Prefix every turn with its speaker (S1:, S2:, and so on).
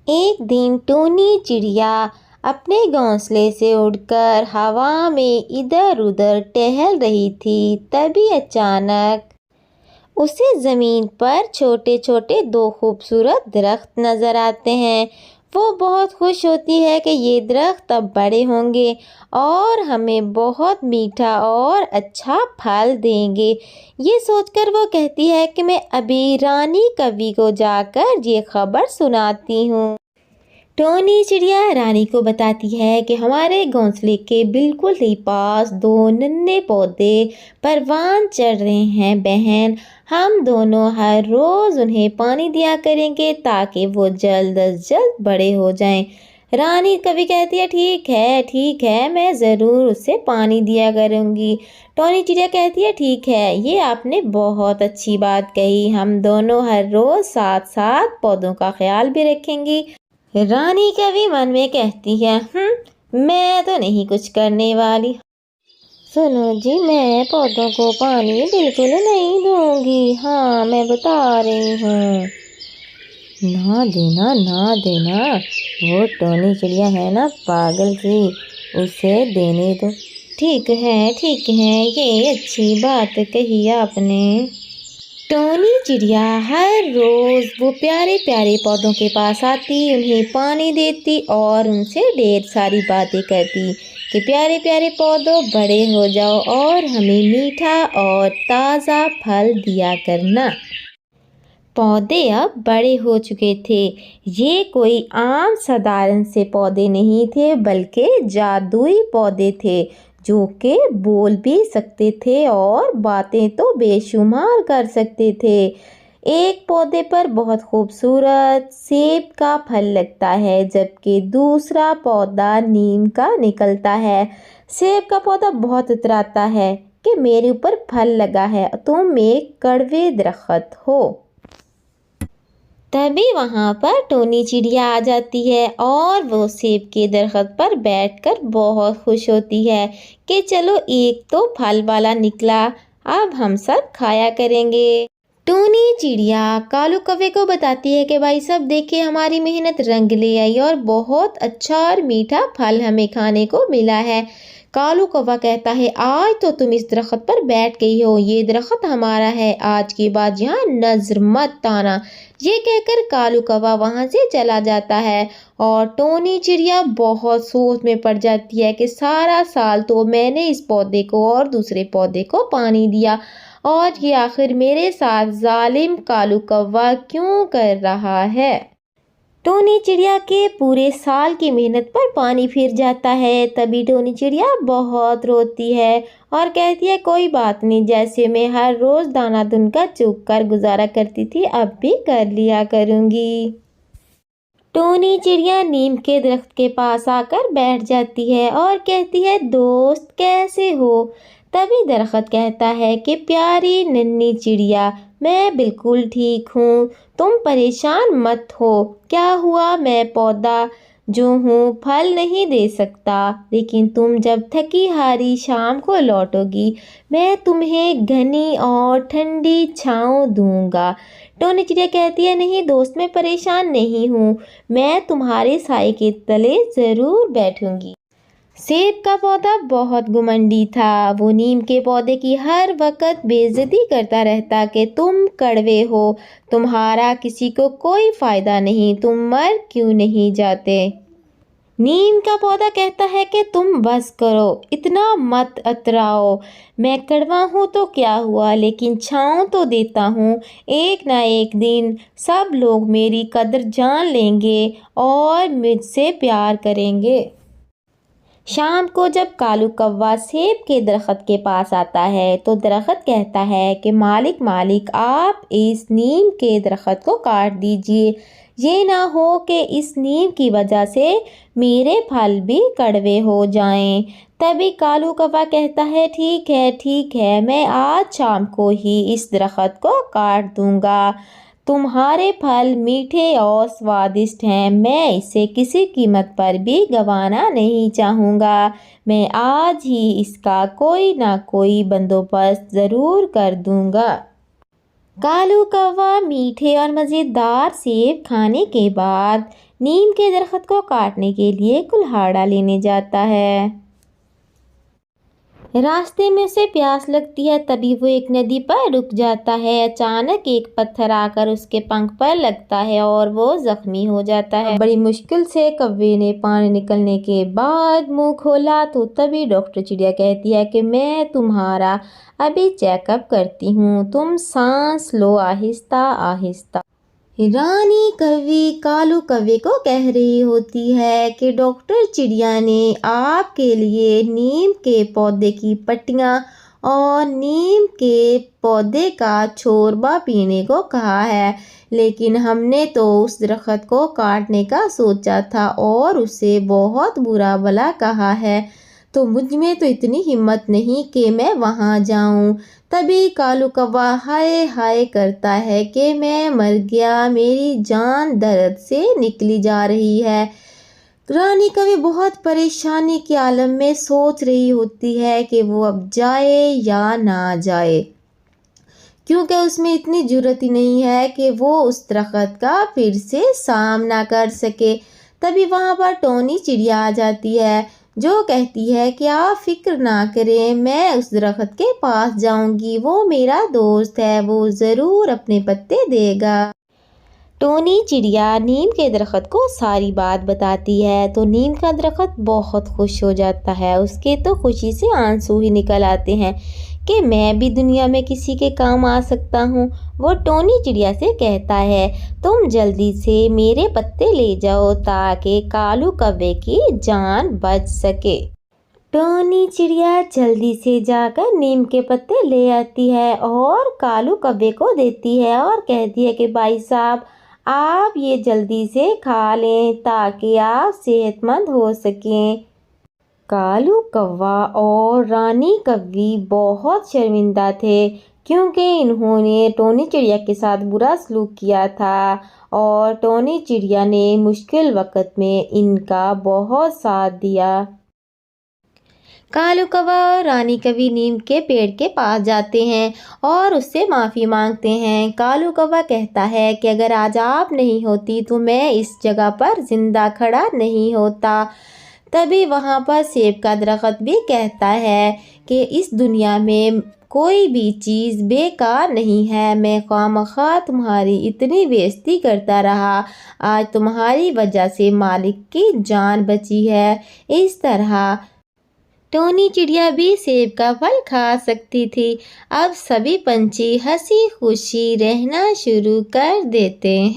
S1: ایک دن ٹونی چڑیا اپنے گھونسلے سے اڑ کر ہوا میں ادھر ادھر ٹہل رہی تھی۔ تبھی اچانک اسے زمین پر چھوٹے چھوٹے دو خوبصورت درخت نظر آتے ہیں۔ وہ بہت خوش ہوتی ہے کہ یہ درخت اب بڑے ہوں گے اور ہمیں بہت میٹھا اور اچھا پھل دیں گے۔ یہ سوچ کر وہ کہتی ہے کہ میں ابھی رانی کوی کو جا کر یہ خبر سناتی ہوں۔ ٹونی چڑیا رانی کو بتاتی ہے کہ ہمارے گھونسلے کے بالکل ہی پاس دو ننھے پودے پروان چڑھ رہے ہیں بہن، ہم دونوں ہر روز انہیں پانی دیا کریں گے تاکہ وہ جلد از جلد بڑے ہو جائیں۔ رانی کوی کہتی ہے ٹھیک ہے میں ضرور اسے پانی دیا کروں گی۔ ٹونی چڑیا کہتی ہے ٹھیک ہے، یہ آپ نے بہت اچھی بات کہی، ہم دونوں ہر روز ساتھ ساتھ پودوں کا خیال بھی رکھیں گی۔ رانی کوی من میں کہتی ہے میں تو نہیں کچھ کرنے والی۔ سنو جی، میں پودوں کو پانی بالکل نہیں دوں گی، ہاں میں بتا رہی ہوں۔ نہ دینا، وہ ٹونی چڑیا ہے نا پاگل سی، اسے دینے دو۔ ٹھیک ہے، یہ اچھی بات کہی آپ نے۔ ٹونی چڑیا ہر روز وہ پیارے پیارے پودوں کے پاس آتی، انہیں پانی دیتی اور ان سے ڈھیر ساری باتیں کرتی کہ پیارے پیارے پودوں بڑے ہو جاؤ اور ہمیں میٹھا اور تازہ پھل دیا کرنا۔ پودے اب بڑے ہو چکے تھے، یہ کوئی عام سادھارن سے پودے نہیں تھے بلکہ جادوئی پودے تھے جو کہ بول بھی سکتے تھے اور باتیں تو بے شمار کر سکتے تھے۔ ایک پودے پر بہت خوبصورت سیب کا پھل لگتا ہے جبکہ دوسرا پودا نیم کا نکلتا ہے۔ سیب کا پودا بہت اتراتا ہے کہ میرے اوپر پھل لگا ہے، تم ایک کڑوے درخت ہو۔ تبھی وہاں پر ٹونی چڑیا آ جاتی ہے اور وہ سیب کے درخت پر بیٹھ کر بہت خوش ہوتی ہے کہ چلو ایک تو پھل والا نکلا، اب ہم سب کھایا کریں گے۔ ٹونی چڑیا کالو کوے کو بتاتی ہے کہ بھائی سب دیکھیں ہماری محنت رنگ لے آئی اور بہت اچھا اور میٹھا پھل ہمیں کھانے کو ملا ہے۔ کالو کوا کہتا ہے آج تو تم اس درخت پر بیٹھ گئی ہو، یہ درخت ہمارا ہے، آج کے بعد یہاں نظر مت آنا۔ یہ کہہ کر کالو کوا وہاں سے چلا جاتا ہے اور ٹونی چڑیا بہت سوچ میں پڑ جاتی ہے کہ سارا سال تو میں نے اس پودے کو اور دوسرے پودے کو پانی دیا اور یہ آخر میرے ساتھ ظالم کالو کوا کیوں کر رہا ہے۔ ٹونی چڑیا کے پورے سال کی محنت پر پانی پھر جاتا ہے۔ تبھی ٹونی چڑیا بہت روتی ہے اور کہتی ہے کوئی بات نہیں، جیسے میں ہر روز دانا دن کا چگ کر گزارا کرتی تھی اب بھی کر لیا کروں گی۔ ٹونی چڑیا نیم کے درخت کے پاس آ کر بیٹھ جاتی ہے اور کہتی ہے دوست کیسے ہو؟ تبھی درخت کہتا ہے کہ پیاری ننھی چڑیا میں بالکل ٹھیک ہوں، تم پریشان مت ہو۔ کیا ہوا، میں پودا جو ہوں پھل نہیں دے سکتا، لیکن تم جب تھکی ہاری شام کو لوٹو گی میں تمہیں گھنی اور ٹھنڈی چھاؤں دوں گا۔ ٹونی چڑیا کہتی ہے نہیں دوست، میں پریشان نہیں ہوں، میں تمہارے سائے کے تلے ضرور بیٹھوں گی۔ سیب کا پودا بہت گھمنڈی تھا، وہ نیم کے پودے کی ہر وقت بے عزتی کرتا رہتا کہ تم کڑوے ہو، تمہارا کسی کو کوئی فائدہ نہیں، تم مر کیوں نہیں جاتے؟ نیم کا پودا کہتا ہے کہ تم بس کرو، اتنا مت اتراؤ، میں کڑوا ہوں تو کیا ہوا لیکن چھاؤں تو دیتا ہوں، ایک نہ ایک دن سب لوگ میری قدر جان لیں گے اور مجھ سے پیار کریں گے۔ شام کو جب کالو کوا سیب کے درخت کے پاس آتا ہے تو درخت کہتا ہے کہ مالک آپ اس نیم کے درخت کو کاٹ دیجئے، یہ نہ ہو کہ اس نیم کی وجہ سے میرے پھل بھی کڑوے ہو جائیں۔ تبھی کالو کوا کہتا ہے ٹھیک ہے، میں آج شام کو ہی اس درخت کو کاٹ دوں گا، تمہارے پھل میٹھے اور سوادشٹ ہیں، میں اسے کسی قیمت پر بھی گنوانا نہیں چاہوں گا، میں آج ہی اس کا کوئی نہ کوئی بندوبست ضرور کر دوں گا۔ کالو کوا میٹھے اور مزیدار سیب کھانے کے بعد نیم کے درخت کو کاٹنے کے لیے کلہاڑا لینے جاتا ہے۔ راستے میں اسے پیاس لگتی ہے، تبھی وہ ایک ندی پر رک جاتا ہے۔ اچانک ایک پتھر آ کر اس کے پنکھ پر لگتا ہے اور وہ زخمی ہو جاتا ہے۔ بڑی مشکل سے کوے نے پانی نکلنے کے بعد منہ کھولا تو تبھی ڈاکٹر چڑیا کہتی ہے کہ میں تمہارا ابھی چیک اپ کرتی ہوں، تم سانس لو آہستہ آہستہ۔ رانی کوی کالو کوے کو کہہ رہی ہوتی ہے کہ ڈاکٹر چڑیا نے آپ کے لیے نیم کے پودے کی پتیاں اور نیم کے پودے کا شوربہ پینے کو کہا ہے، لیکن ہم نے تو اس درخت کو کاٹنے کا سوچا تھا اور اسے بہت برا بھلا کہا ہے، تو مجھ میں تو اتنی ہمت نہیں کہ میں وہاں جاؤں۔ تبھی کالو کوا ہائے ہائے کرتا ہے کہ میں مر گیا، میری جان درد سے نکلی جا رہی ہے۔ رانی کوی بہت پریشانی کے عالم میں سوچ رہی ہوتی ہے کہ وہ اب جائے یا نہ جائے، کیونکہ اس میں اتنی جرأت ہی نہیں ہے کہ وہ اس درخت کا پھر سے سامنا کر سکے۔ تبھی وہاں پر ٹونی چڑیا آ جاتی ہے جو کہتی ہے کہ آپ فکر نہ کریں، میں اس درخت کے پاس جاؤں گی، وہ میرا دوست ہے، وہ ضرور اپنے پتے دے گا۔ ٹونی چڑیا نیم کے درخت کو ساری بات بتاتی ہے تو نیم کا درخت بہت خوش ہو جاتا ہے، اس کے تو خوشی سے آنسو ہی نکل آتے ہیں کہ میں بھی دنیا میں کسی کے کام آ سکتا ہوں۔ وہ ٹونی چڑیا سے کہتا ہے تم جلدی سے میرے پتے لے جاؤ تاکہ کالو کوے کی جان بچ سکے۔ ٹونی چڑیا جلدی سے جا کر نیم کے پتے لے آتی ہے اور کالو کوے کو دیتی ہے اور کہتی ہے کہ بھائی صاحب آپ یہ جلدی سے کھا لیں تاکہ آپ صحت مند ہو سکیں۔ کالو کوا اور رانی کوی بہت شرمندہ تھے کیونکہ انہوں نے ٹونی چڑیا کے ساتھ برا سلوک کیا تھا اور ٹونی چڑیا نے مشکل وقت میں ان کا بہت ساتھ دیا۔ کالو کوا اور رانی کوی نیم کے پیڑ کے پاس جاتے ہیں اور اس سے معافی مانگتے ہیں۔ کالو کوا کہتا ہے کہ اگر آج آپ نہیں ہوتی تو میں اس جگہ پر زندہ کھڑا نہیں ہوتا۔ تبھی وہاں پر سیب کا درخت بھی کہتا ہے کہ اس دنیا میں کوئی بھی چیز بیکار نہیں ہے، میں خواہ تمہاری اتنی بے عزتی کرتا رہا، آج تمہاری وجہ سے مالک کی جان بچی ہے۔ اس طرح ٹونی چڑیا بھی سیب کا پھل کھا سکتی تھی۔ اب سبھی پنچھی ہنسی خوشی رہنا شروع کر دیتے ہیں۔